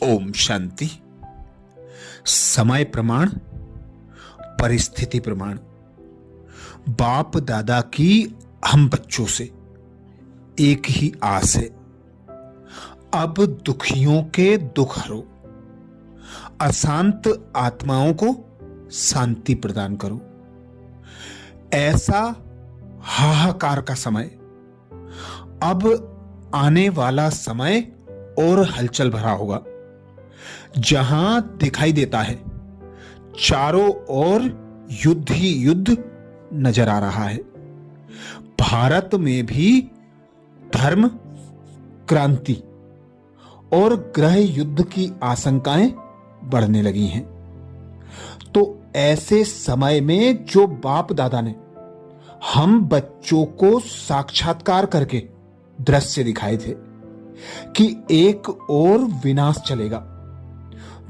ओम शांति। समय प्रमाण, परिस्थिति प्रमाण। बाप दादा की हम बच्चों से एक ही आस है, अब दुखियों के दुख हरो, अशांत आत्माओं को शांति प्रदान करो। ऐसा हाहाकार का समय, अब आने वाला समय और हलचल भरा होगा, जहां दिखाई देता है चारों ओर युद्ध ही युद्ध नजर आ रहा है। भारत में भी धर्म क्रांति और गृह युद्ध की आशंकाएं बढ़ने लगी हैं। तो ऐसे समय में जो बाप दादा ने हम बच्चों को साक्षात्कार करके दृश्य दिखाए थे कि एक ओर विनाश चलेगा,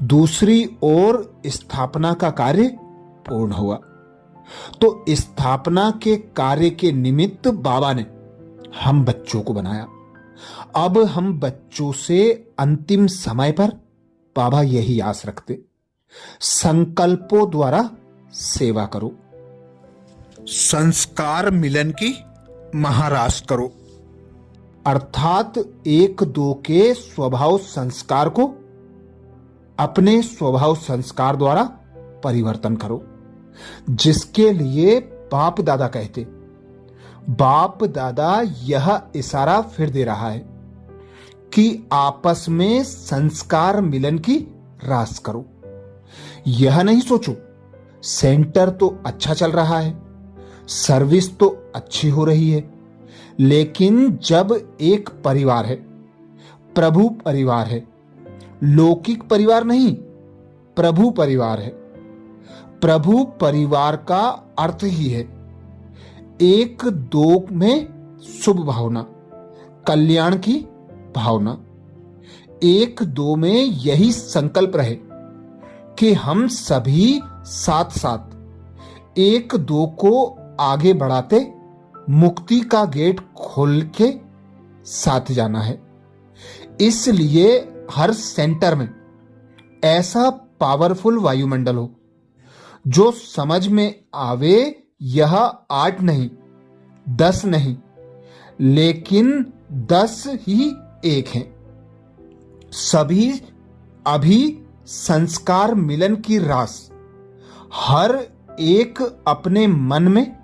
दूसरी ओर स्थापना का कार्य पूर्ण हुआ, तो स्थापना के कार्य के निमित्त बाबा ने हम बच्चों को बनाया। अब हम बच्चों से अंतिम समय पर बाबा यही आस रखते, संकल्पों द्वारा सेवा करो, संस्कार मिलन की महारास करो, अर्थात एक दो के स्वभाव संस्कार को अपने स्वभाव संस्कार द्वारा परिवर्तन करो, जिसके लिए बाप दादा कहते। बाप दादा यह इशारा फिर दे रहा है कि आपस में संस्कार मिलन की रास करो। यह नहीं सोचो सेंटर तो अच्छा चल रहा है, सर्विस तो अच्छी हो रही है, लेकिन जब एक परिवार है, प्रभु परिवार है, लौकिक परिवार नहीं, प्रभु परिवार है। प्रभु परिवार का अर्थ ही है एक दो में शुभ भावना, कल्याण की भावना। एक दो में यही संकल्प रहे कि हम सभी साथ साथ एक दो को आगे बढ़ाते मुक्ति का गेट खोल के साथ जाना है। इसलिए हर सेंटर में ऐसा पावरफुल वायुमंडल हो जो समझ में आवे यह 8 नहीं 10 नहीं, लेकिन 10 ही एक हैं। सभी अभी संस्कार मिलन की रास, हर एक अपने मन में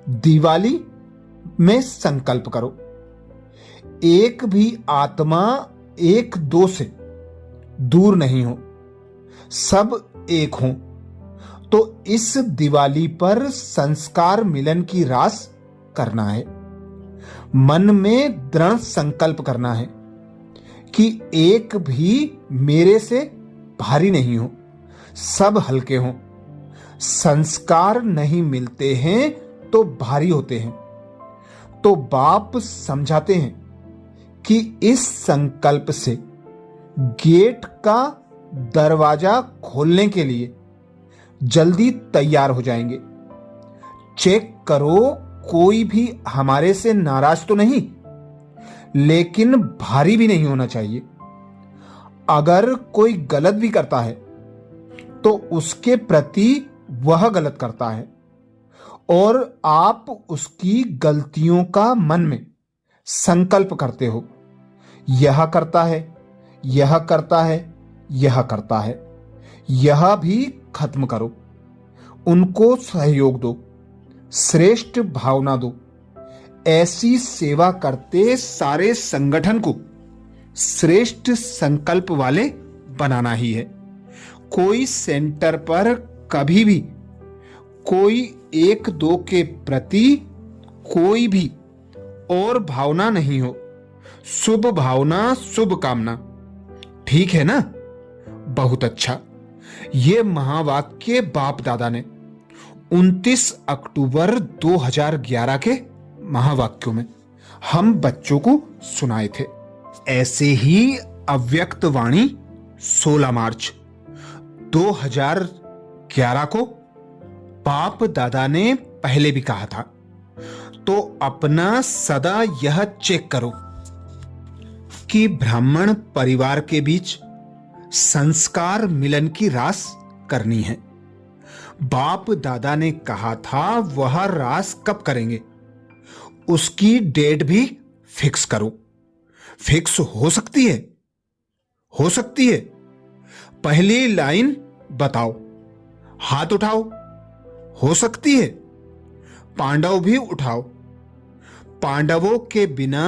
दिवाली में संकल्प करो। एक भी आत्मा एक दो से दूर नहीं हो, सब एक हो। तो इस दिवाली पर संस्कार मिलन की रास करना है, मन में दृढ़ संकल्प करना है कि एक भी मेरे से भारी नहीं हो, सब हल्के हों। संस्कार नहीं मिलते हैं तो भारी होते हैं। तो बाप समझाते हैं कि इस संकल्प से गेट का दरवाजा खोलने के लिए जल्दी तैयार हो जाएंगे। चेक करो कोई भी हमारे से नाराज तो नहीं, लेकिन भारी भी नहीं होना चाहिए। अगर कोई गलत भी करता है तो उसके प्रति वह गलत करता है और आप उसकी गलतियों का मन में संकल्प करते हो, यह करता है, यह करता है, यह करता है, यह भी खत्म करो। उनको सहयोग दो, श्रेष्ठ भावना दो। ऐसी सेवा करते सारे संगठन को श्रेष्ठ संकल्प वाले बनाना ही है। कोई सेंटर पर कभी भी कोई एक दो के प्रति कोई भी और भावना नहीं हो, शुभ भावना, शुभ कामना। ठीक है ना? बहुत अच्छा। ये महावाक्य बाप दादा ने 29 अक्टूबर 2011 के महावाक्यों में हम बच्चों को सुनाए थे। ऐसे ही अव्यक्त वाणी 16 मार्च 2011 को बाप दादा ने पहले भी कहा था। तो अपना सदा यह चेक करो कि ब्राह्मण परिवार के बीच संस्कार मिलन की रास करनी है। बाप दादा ने कहा था वह रास कब करेंगे, उसकी डेट भी फिक्स करो। फिक्स हो सकती है? हो सकती है। पहली लाइन बताओ, हाथ उठाओ। हो सकती है। पांडव भी उठाओ। पांडवों के बिना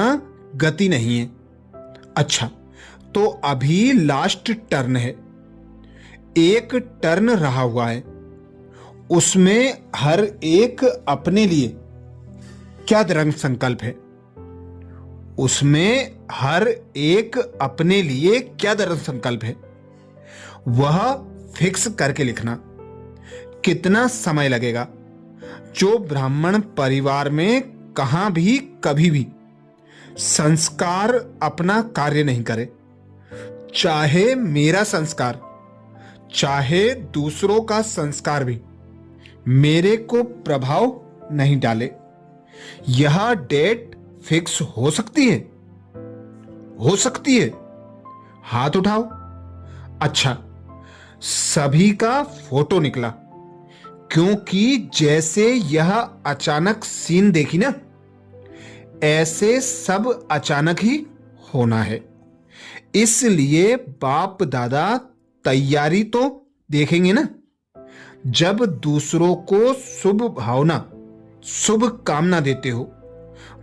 गति नहीं है। अच्छा, तो अभी लास्ट टर्न है, एक टर्न रहा हुआ है, उसमें हर एक अपने लिए क्या दृढ़ संकल्प है? उसमें हर एक अपने लिए क्या दृढ़ संकल्प है, वह फिक्स करके लिखना। कितना समय लगेगा? जो ब्राह्मण परिवार में कहां भी कभी भी संस्कार अपना कार्य नहीं करे, चाहे मेरा संस्कार, चाहे दूसरों का संस्कार भी मेरे को प्रभाव नहीं डाले, यह डेट फिक्स हो सकती है? हो सकती है। हाथ उठाओ। अच्छा, सभी का फोटो निकला, क्योंकि जैसे यह अचानक सीन देखी ना, ऐसे सब अचानक ही होना है। इसलिए बाप दादा तैयारी तो देखेंगे ना। जब दूसरों को शुभ भावना, शुभ कामना देते हो,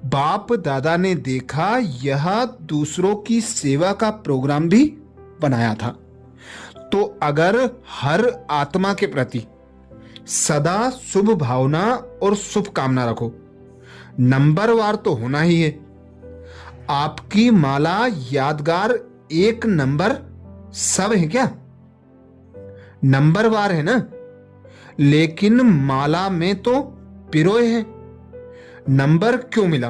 बाप दादा ने देखा यह दूसरों की सेवा का प्रोग्राम भी बनाया था। तो अगर हर आत्मा के प्रति सदा शुभ भावना और शुभ कामना रखो, नंबरवार तो होना ही है। आपकी माला यादगार एक नंबर सब है क्या? नंबरवार है ना, लेकिन माला में तो पिरोए हैं। नंबर क्यों मिला?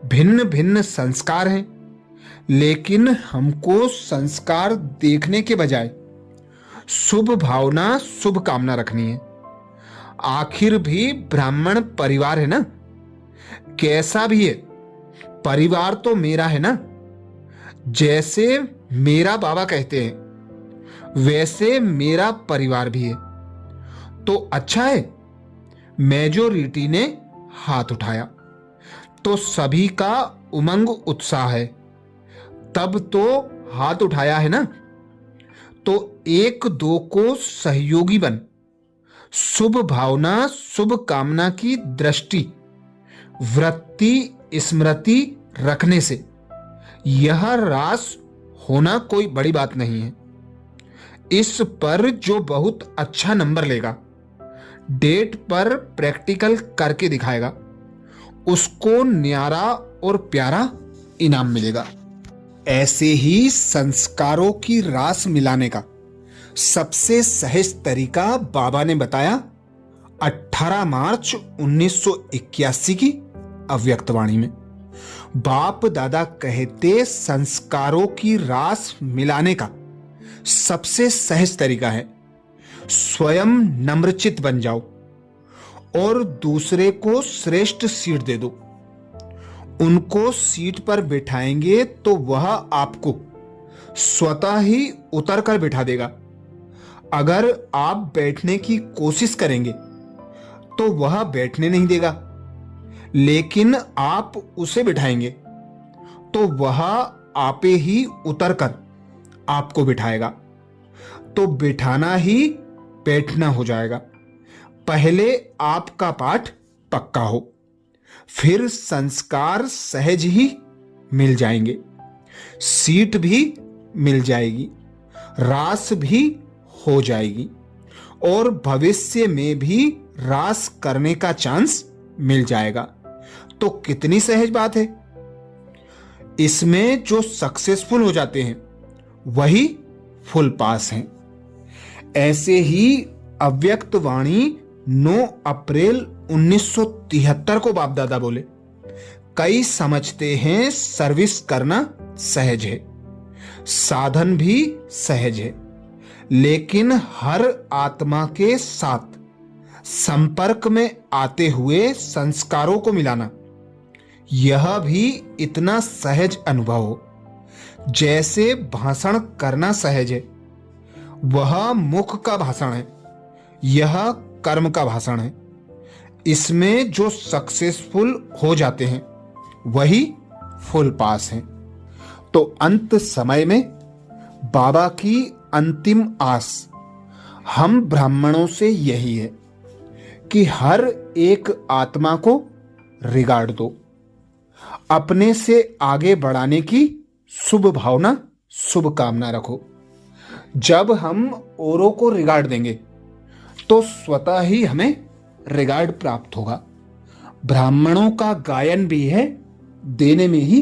भिन्न भिन्न संस्कार हैं, लेकिन हमको संस्कार देखने के बजाय शुभ भावना, शुभ कामना रखनी है। आखिर भी ब्राह्मण परिवार है ना, कैसा भी है, परिवार तो मेरा है ना। जैसे मेरा बाबा कहते हैं, वैसे मेरा परिवार भी है। तो अच्छा है। मेजोरिटी ने हाथ उठाया, तो सभी का उमंग उत्साह है, तब तो हाथ उठाया है ना। तो एक दो को सहयोगी बन शुभ भावना, शुभ कामना की दृष्टि, वृत्ति, स्मृति रखने से यह रास होना कोई बड़ी बात नहीं है। इस पर जो बहुत अच्छा नंबर लेगा, डेट पर प्रैक्टिकल करके दिखाएगा, उसको न्यारा और प्यारा इनाम मिलेगा। ऐसे ही संस्कारों की रास मिलाने का सबसे सहज तरीका बाबा ने बताया 18 मार्च 1981 की अव्यक्तवाणी में। बाप दादा कहते संस्कारों की रास मिलाने का सबसे सहज तरीका है स्वयं नम्रचित बन जाओ और दूसरे को श्रेष्ठ सीट दे दो। उनको सीट पर बिठाएंगे तो वह आपको स्वतः ही उतर कर बिठा देगा। अगर आप बैठने की कोशिश करेंगे तो वह बैठने नहीं देगा, लेकिन आप उसे बिठाएंगे तो वह आपे ही उतरकर आपको बिठाएगा। तो बिठाना ही बैठना हो जाएगा। पहले आपका पाठ पक्का हो, फिर संस्कार सहज ही मिल जाएंगे, सीट भी मिल जाएगी, रास भी हो जाएगी और भविष्य में भी रास करने का चांस मिल जाएगा। तो कितनी सहज बात है। इसमें जो सक्सेसफुल हो जाते हैं वही फुल पास हैं। ऐसे ही अव्यक्त वाणी 9 अप्रैल 1973 को बाप दादा बोले, कई समझते हैं सर्विस करना सहज है, साधन भी सहज है, लेकिन हर आत्मा के साथ संपर्क में आते हुए संस्कारों को मिलाना, यह भी इतना सहज अनुभव हो। जैसे भाषण करना सहज है, वह मुख का भाषण है, यह कर्म का भाषण है। इसमें जो सक्सेसफुल हो जाते हैं वही फुल पास हैं। तो अंत समय में बाबा की अंतिम आस हम ब्राह्मणों से यही है कि हर एक आत्मा को रिगार्ड दो, अपने से आगे बढ़ाने की शुभ भावना, शुभ कामना रखो। जब हम औरों को रिगार्ड देंगे तो स्वतः ही हमें रिगार्ड प्राप्त होगा। ब्राह्मणों का गायन भी है, देने में ही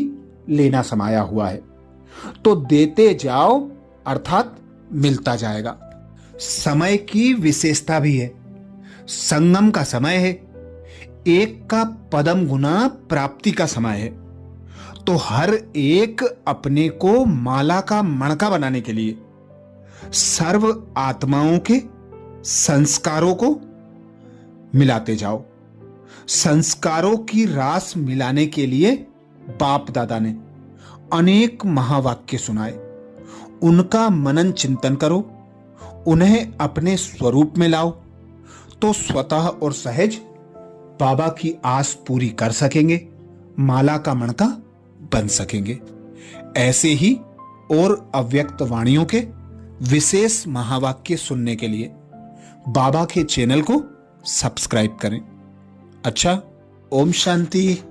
लेना समाया हुआ है। तो देते जाओ अर्थात मिलता जाएगा। समय की विशेषता भी है, संगम का समय है, एक का पदम गुना प्राप्ति का समय है। तो हर एक अपने को माला का मणका बनाने के लिए सर्व आत्माओं के संस्कारों को मिलाते जाओ। संस्कारों की रास मिलाने के लिए बाप दादा ने अनेक महावाक्य सुनाए, उनका मनन चिंतन करो, उन्हें अपने स्वरूप में लाओ, तो स्वतः और सहज बाबा की आस पूरी कर सकेंगे, माला का मणका बन सकेंगे। ऐसे ही और अव्यक्त वाणियों के विशेष महावाक्य सुनने के लिए बाबा के चैनल को सब्सक्राइब करें। अच्छा, ओम शांति।